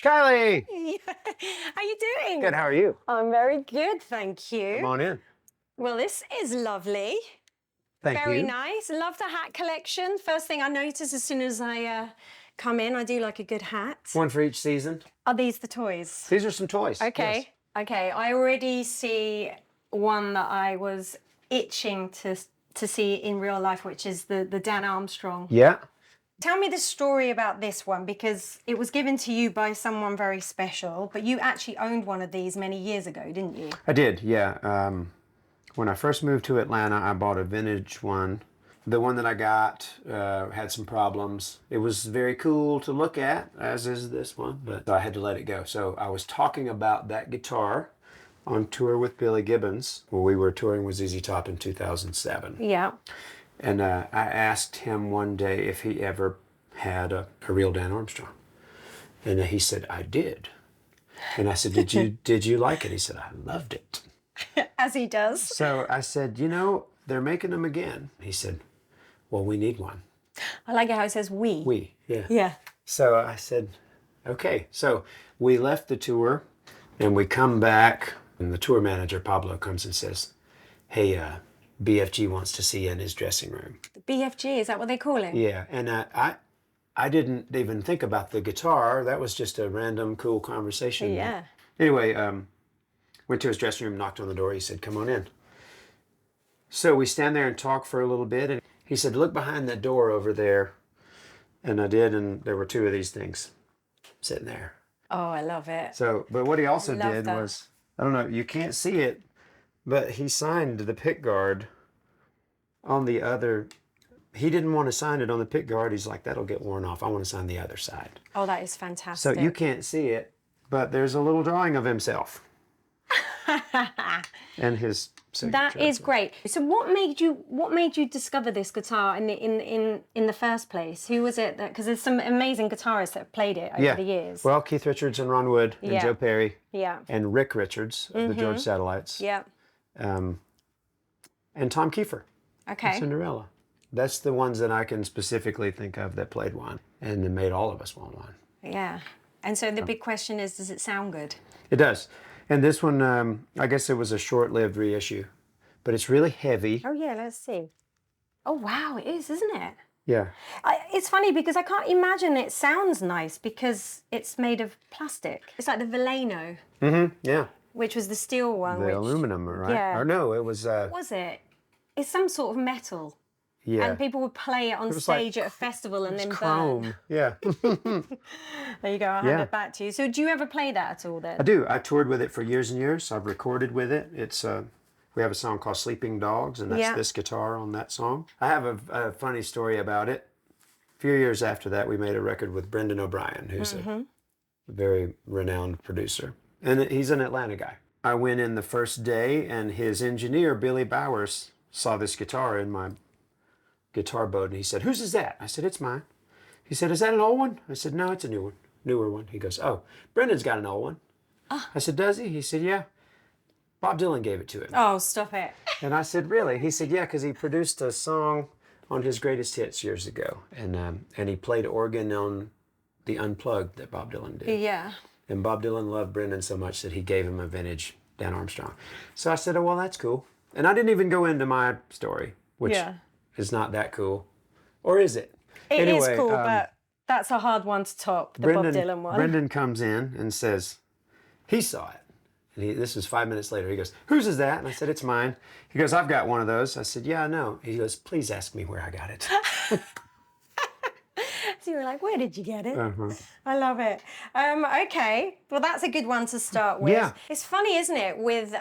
Kylie! How you doing? Good, how are you? I'm very good, thank you. Come on in. Well, this is lovely. Thank you. Very nice. Love the hat collection. First thing I notice as soon as I come in, I do like a good hat. One for each season. Are these the toys? These are some toys. Okay. Yes. Okay. I already see one that I was itching to see in real life, which is the Dan Armstrong. Yeah. Tell me the story about this one, because it was given to you by someone very special, but you actually owned one of these many years ago, didn't you? I did, yeah. When I first moved to Atlanta, I bought a vintage one. The one that I got had some problems. It was very cool to look at, as is this one, but I had to let it go. So I was talking about that guitar on tour with Billy Gibbons. Well, we were touring with ZZ Top in 2007. Yeah. And I asked him one day if he ever had a real Dan Armstrong. And he said, I did. And I said, did you like it? He said, I loved it. As he does. So I said, you know, they're making them again. He said, well, we need one. I like how it says we. We, yeah. Yeah. So I said, okay. So we left the tour and we come back and the tour manager, Pablo, comes and says, hey, BFG wants to see you in his dressing room. The BFG, is that what they call it? Yeah, and I didn't even think about the guitar. That was just a random, cool conversation. Yeah. Anyway, went to his dressing room, knocked on the door. He said, come on in. So we stand there and talk for a little bit. And he said, look behind that door over there. And I did, and there were two of these things sitting there. Oh, I love it. So, but what he also Love did that. was, I don't know, you can't see it, but he signed the pick guard on the other. He didn't want to sign it on the pick guard. He's like, that'll get worn off. I want to sign the other side. Oh, that is fantastic. So you can't see it, but there's a little drawing of himself and his signature. That is great. So what made you discover this guitar in the first place? Who was it that, because there's some amazing guitarists that have played it over the years. Well, Keith Richards and Ron Wood and Joe Perry. Yeah. And Rick Richards of the George Satellites. Yeah. And Tom Kiefer. Okay. Cinderella. That's the ones that I can specifically think of that played one and then made all of us want one. Yeah. And so the big question is, does it sound good? It does. And this one, I guess it was a short-lived reissue, but it's really heavy. Oh yeah, let's see. Oh wow, it is, isn't it? Yeah. It's funny because I can't imagine it sounds nice because it's made of plastic. It's like the Veleno. Mm-hmm. Yeah. Which was the steel one. The aluminum, right? Yeah. Or no, it was. What was it? It's some sort of metal. Yeah. And people would play it on stage at a festival and then chrome. burn. Yeah. There you go. I'll hand it back to you. So do you ever play that at all then? I do. I toured with it for years and years. I've recorded with it. It's we have a song called Sleeping Dogs, and that's this guitar on that song. I have a funny story about it. A few years after that, we made a record with Brendan O'Brien, who's a very renowned producer. And he's an Atlanta guy. I went in the first day, and his engineer, Billy Bowers, saw this guitar in my guitar boat, and he said, whose is that? I said, it's mine. He said, is that an old one? I said, no, it's a newer one. He goes, oh, Brendan's got an old one. I said, does he? He said, yeah. Bob Dylan gave it to him. Oh, stop it. And I said, really? He said, yeah, because he produced a song on his greatest hits years ago. And he played organ on the Unplugged that Bob Dylan did. Yeah. And Bob Dylan loved Brendan so much that he gave him a vintage Dan Armstrong. So I said, oh, well, that's cool. And I didn't even go into my story, which is not that cool. Or is it? It is cool, but that's a hard one to top, the Bob Dylan one. Brendan comes in and says, he saw it. And this was 5 minutes later. He goes, whose is that? And I said, it's mine. He goes, I've got one of those. I said, yeah, I know. He goes, please ask me where I got it. So you were like, where did you get it? I love it. Okay, well, that's a good one to start with. Yeah. It's funny, isn't it, with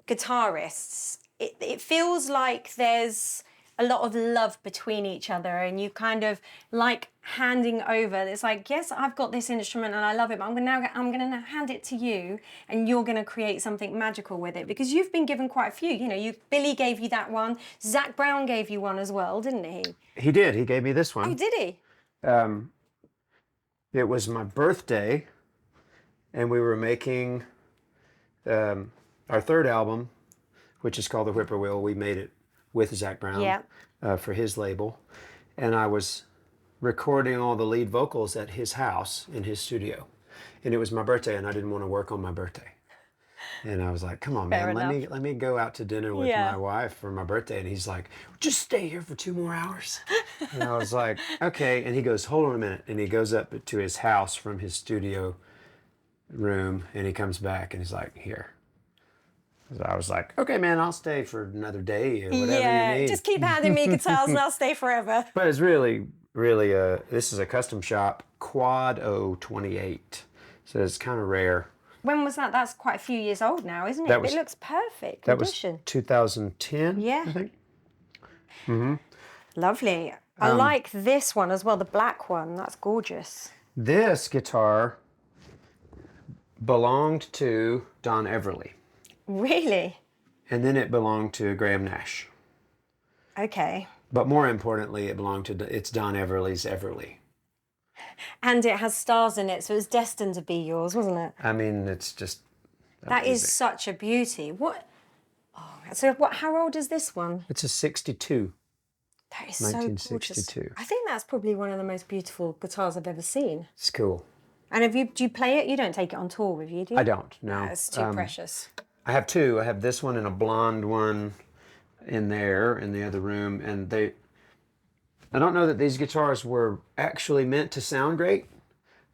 guitarists? It feels like there's a lot of love between each other, and you kind of like handing over. It's like, yes, I've got this instrument and I love it, but I'm gonna hand it to you, and you're gonna create something magical with it, because you've been given quite a few. You know, Billy gave you that one. Zac Brown gave you one as well, didn't he? He did. He gave me this one. Oh, did he? It was my birthday, and we were making our third album, which is called The Whippoorwill. We made it with Zac Brown for his label. And I was recording all the lead vocals at his house in his studio. And it was my birthday, and I didn't want to work on my birthday. And I was like, come on, Fair man, enough. let me go out to dinner with Yeah. my wife for my birthday. And he's like, just stay here for 2 more hours. And I was like, okay. And he goes, hold on a minute. And he goes up to his house from his studio room, and he comes back and he's like, here. So I was like, okay, man, I'll stay for another day or whatever Yeah, you need. just keep handing me guitars and I'll stay forever. But it's really, this is a custom shop, Quad 028. So it's kind of rare. When was that? That's quite a few years old now, isn't it? That was- It looks perfect. That Condition. was 2010, Yeah. I think. Lovely. I like this one as well, the black one. That's gorgeous. This guitar belonged to Don Everly, Really? and then it belonged to Graham Nash. Okay. But more importantly, it belonged to, it's Don Everly's Everly. And it has stars in it, so it was destined to be yours, wasn't it? I mean, it's just That is amazing. such a beauty. What? Oh, so what? How old is this one? It's a 62. That is so gorgeous. 1962. I think that's probably one of the most beautiful guitars I've ever seen. It's cool. And do you play it? You don't take it on tour with you, do you? I don't, no. It's too precious. I have two. I have this one and a blonde one in there in the other room, and I don't know that these guitars were actually meant to sound great.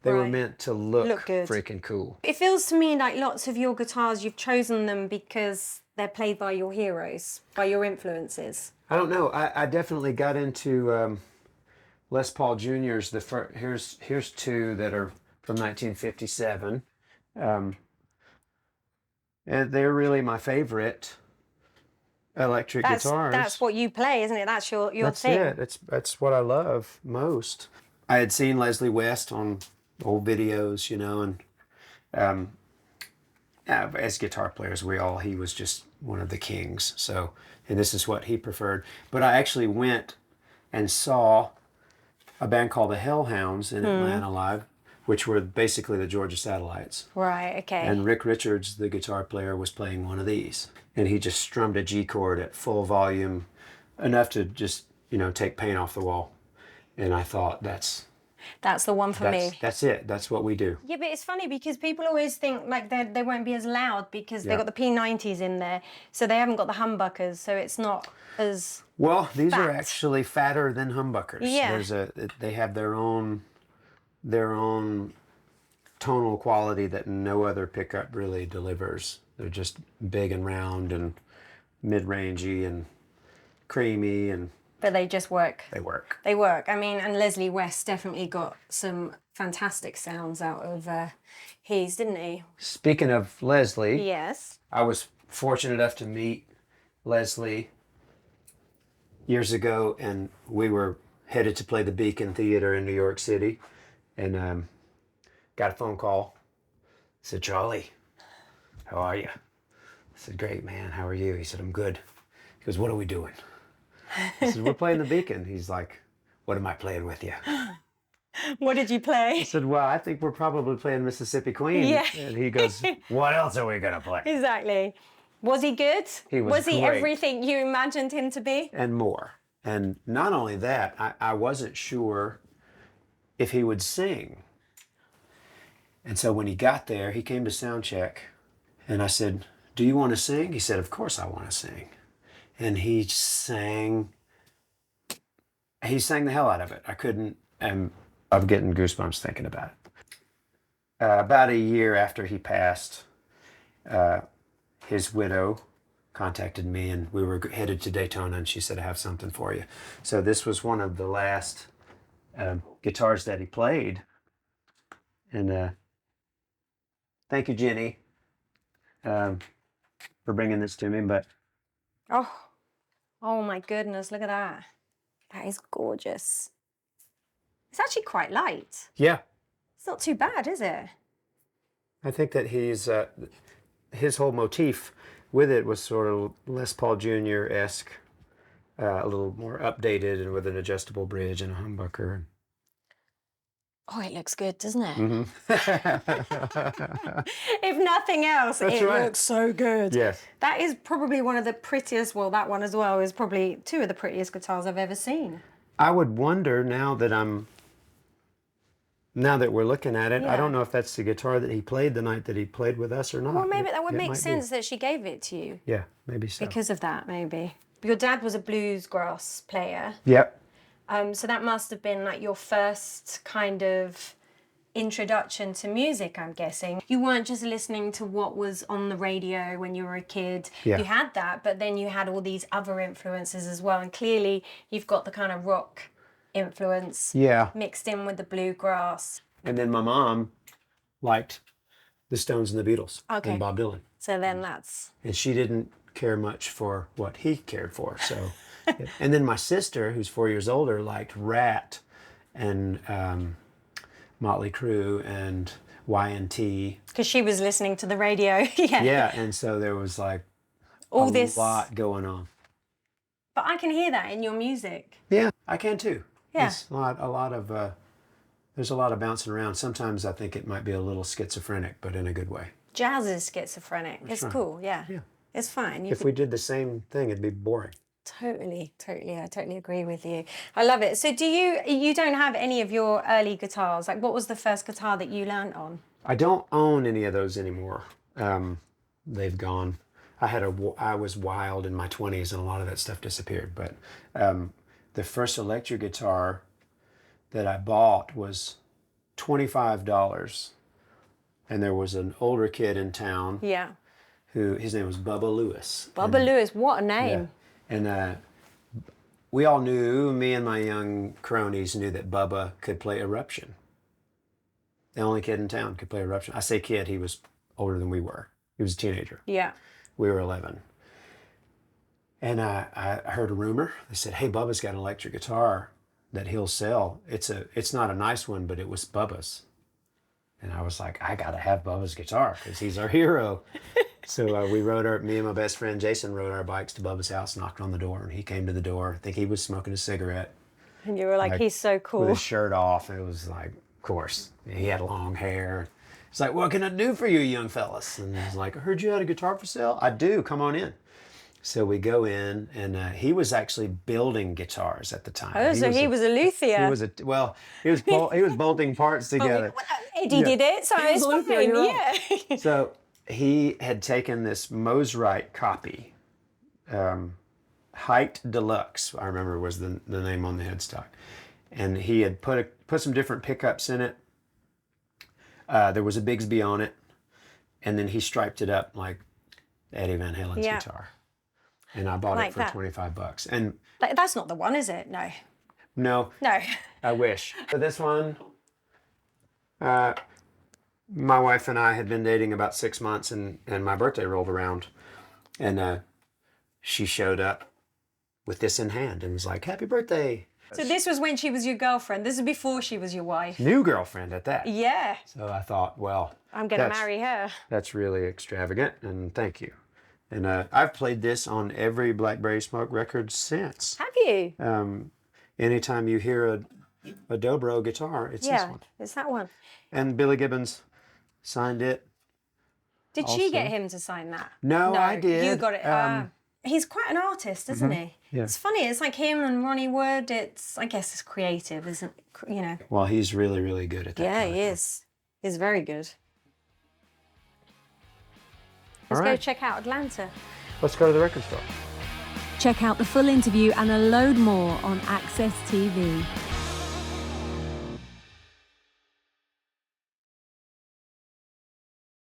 They were Right. meant to look good. freaking cool. It feels to me like lots of your guitars, you've chosen them because they're played by your heroes, by your influences. I don't know. I definitely got into Les Paul Juniors. Here's two that are from 1957, and they're really my favorite electric guitars. That's what you play, isn't it? That's your That's thing. it. That's what I love most. I had seen Leslie West on old videos, and as guitar players, he was just one of the kings. So, and this is what he preferred. But I actually went and saw a band called the Hellhounds in Atlanta live, which were basically the Georgia Satellites. Right, okay. And Rick Richards, the guitar player, was playing one of these. And he just strummed a G chord at full volume, enough to just, take paint off the wall. And I thought, that's the one for me. That's it. That's what we do. Yeah, but it's funny because people always think like they won't be as loud because Yeah. they've got the P90s in there, so they haven't got the humbuckers, so it's not as... Well, these are Fat. actually fatter than humbuckers. Yeah. They have their own tonal quality that no other pickup really delivers. They're just big and round and mid-rangey and creamy, and But they just work. they work. They work. I mean, and Leslie West definitely got some fantastic sounds out of his, didn't he? Speaking of Leslie, Yes. I was fortunate enough to meet Leslie years ago, and we were headed to play the Beacon Theater in New York City, and got a phone call. Said, Charlie, how are you? I said, great, man. How are you? He said, I'm good. He goes, what are we doing? I said, we're playing the Beacon. He's like, what am I playing with you? What did you I play? said, well, I think we're probably playing Mississippi Queen. Yeah. And he goes, what else are we going to play? Exactly. Was he good? He was he great. everything you imagined him to be? And more. And not only that, I wasn't sure if he would sing. And so when he got there, he came to sound check, and I said, do you want to sing? He said, of course I want to sing. And he sang the hell out of it. I couldn't, and I'm getting goosebumps thinking about it. About a year after he passed, his widow contacted me, and we were headed to Daytona, and she said, I have something for you. So this was one of the last guitars that he played. And thank you, Jenny, for bringing this to me. But Oh my goodness, look at that. That is gorgeous. It's actually quite light. yeah, It's not too bad, is it? I think that his whole motif with it was sort of Les Paul Jr.-esque, a little more updated and with an adjustable bridge and a humbucker. Oh, it looks good, doesn't it? Mm-hmm. If nothing else, That's it right. looks so good. Yes. That is probably one of the prettiest, well, that one as well is probably two of the prettiest guitars I've ever seen. I would wonder now that I'm Now that we're looking at it, I Yeah. don't know if that's the guitar that he played the night that he played with us or not. Well, maybe that would It make might sense that she gave it to you be. Yeah, maybe so. because of that, maybe. Your dad was a bluegrass player. Yep. So that must have been like your first kind of introduction to music, I'm guessing. You weren't just listening to what was on the radio when you were a kid. Yeah. You had that, but then you had all these other influences as well. And clearly you've got the kind of rock influence Yeah. mixed in with the bluegrass. And then my mom liked the Stones and the Beatles Okay. and Bob Dylan. So then that's... And she didn't care much for what he cared for. So, and then my sister, who's 4 years older, liked Rat and Motley Crue and Y&T. Because she was listening to the radio. Yeah. Yeah, and so there was like All a this... lot going on. But I can hear that in your music. Yeah, I can too. Yeah. It's a lot of there's a lot of bouncing around. Sometimes I think it might be a little schizophrenic, but in a good way. Jazz is schizophrenic. It's right. cool, yeah. Yeah. It's fine. If we did the same thing, it'd be boring. Totally. I totally agree with you. I love it. So you don't have any of your early guitars? Like, what was the first guitar that you learned on? I don't own any of those anymore. They've gone. I was wild in my 20s and a lot of that stuff disappeared. But the first electric guitar that I bought was $25. And there was an older kid in town Yeah. who, his name was Bubba Lewis. Bubba Lewis, what a name. Yeah. And we all knew, me and my young cronies knew that Bubba could play Eruption. The only kid in town could play Eruption. I say kid, he was older than we were. He was a teenager. Yeah. We were 11. And I heard a rumor. They said, hey, Bubba's got an electric guitar that he'll sell. It's not a nice one, but it was Bubba's. And I was like, I got to have Bubba's guitar because he's our hero. So me and my best friend Jason rode our bikes to Bubba's house, knocked on the door, and he came to the door. I think he was smoking a cigarette. And you were like, he's so cool. With his shirt off. And it was like, of course, he had long hair. It's like, what can I do for you, young fellas? And he's like, I heard you had a guitar for sale. I do. Come on in. So we go in, and he was actually building guitars at the time. Oh, he was a luthier. He was bolting parts together. Eddie did it, so it's fine. Yeah. So he had taken this Mosrite copy, Height Deluxe, I remember was the name on the headstock. And he had put some different pickups in it. There was a Bigsby on it. And then he striped it up like Eddie Van Halen's guitar. And I bought it for $25. And that's not the one, is it? No. No. I wish. But this one, my wife and I had been dating about 6 months, and my birthday rolled around. And she showed up with this in hand and was like, happy birthday. So this was when she was your girlfriend. This is before she was your wife. New girlfriend at that. Yeah. So I thought, well, I'm going to marry her. That's really extravagant, and thank you. And I've played this on every Blackberry Smoke record since. Have you? Anytime you hear a dobro guitar, it's this one. It's that one. And Billy Gibbons signed it. Did she get him to sign that? No, I did. You got it. He's quite an artist, isn't he? Yeah. It's funny. It's like him and Ronnie Wood. I guess it's creative, isn't it? Well, he's really, really good at that. Yeah, he is. He's very good. Let's go check out Atlanta. Let's go to the record store. Check out the full interview and a load more on AXS TV.